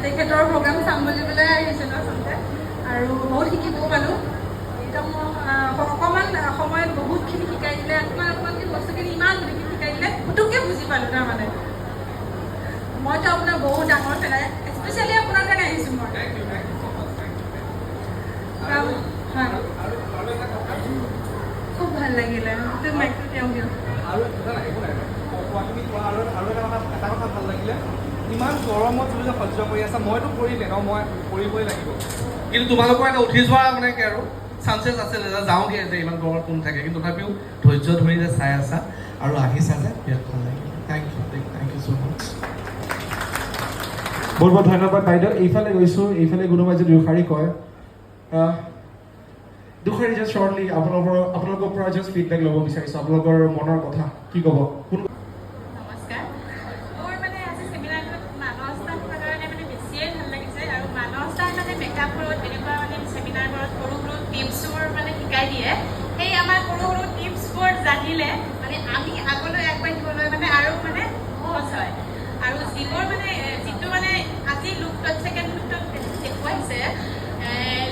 তেখেতৰ প্ৰগ্ৰাম চাম বুলি পেলাই আহিছিলোঁ আচলতে আৰু বহুত শিকিবও পালোঁ একদম অকণমান সময়ত বহুতখিনি শিকাই দিলে অকণমানকৈ বস্তুখিনি ইমান গোটেইখিনি শিকাই দিলে পুতুককৈ বুজি পালোঁ তাৰমানে মইতো আপোনাৰ বহুত ডাঙৰ ফেন স্পেচিয়েলি আপোনাৰ কাৰণে আহিছোঁ মই খুব ভাল লাগিলে মাইকটো তেওঁ দিয়ক ইমান গৰমত তুমি যে সহ্য কৰি আছা মইতো কৰিলে ন মই কৰিবই লাগিব কিন্তু তোমালোকৰ এটা উঠি যোৱা মানে কি আৰু চান্সেছ আছে যে যাওঁগৈ যে ইমান গৰমত কোন থাকে কিন্তু তথাপিও ধৈৰ্য ধৰি যে চাই আছা আৰু আহিছা যে বিৰাট ভাল লাগিলে থেংক ইউ ছ' মাছ বহুত বহুত ধন্যবাদ বাইদেউ এইফালে গৈছোঁ এইফালে কোনোবাই যদি দুষাৰী কয় দুষাৰী জাষ্ট শ্বৰ্টলি আপোনালোকৰ পৰা জাষ্ট ফিডবেক ল'ব বিচাৰিছোঁ আপোনালোকৰ মনৰ কথা কি ক'ব নমস্কাৰ মোৰ মানে আজি চেমিনাৰটোত মানস দাৰ কাৰণে মানে বেছিয়ে ভাল লাগিছে আৰু মানস দাৰ মানে মেকআপবোৰত এনেকুৱা মানে চেমিনাৰবোৰত সৰু সৰু টিপছবোৰ মানে শিকাই দিয়ে সেই আমাৰ সৰু সৰু টিপছবোৰ জানিলে মানে আমি আগলৈ আগবাঢ়িবলৈ মানে আৰু মানে সহজ হয় আৰু যিবোৰ মানে যিটো মানে আজি লুকটোত ছেকেণ্ড লুকটোত দেখুৱাইছে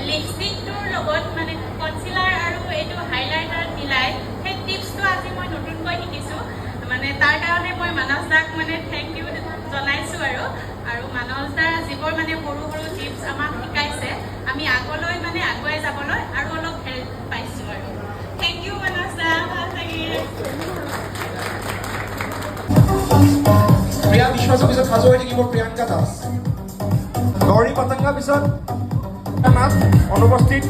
লিপষ্টিকটোৰ লগত মানে কনচিলাৰ আৰু এইটো হাইলাইটাৰ মিলাই সেই টিপছটো আজি মই নতুনকৈ শিকিছোঁ মানে তাৰ কাৰণে মই মানস দাক মানে থেংক ইউ জনাইছোঁ আৰু মানস দাৰ যিবোৰ মানে সৰু সৰু টিপছ আমাক শিকাইছে আমি আগলৈ মানে আগুৱাই যাবলৈ আৰু অলপ হেল্প পাইছোঁ আৰু থেংক ইউ মানস দা ভাল লাগিল প্ৰিয়া বিশ্বাসৰ পিছত সাজু হৈ থাকিব প্ৰিয়ংকা দাস গৌৰী পতংগৰ পিছত নাথ অনুপস্থিত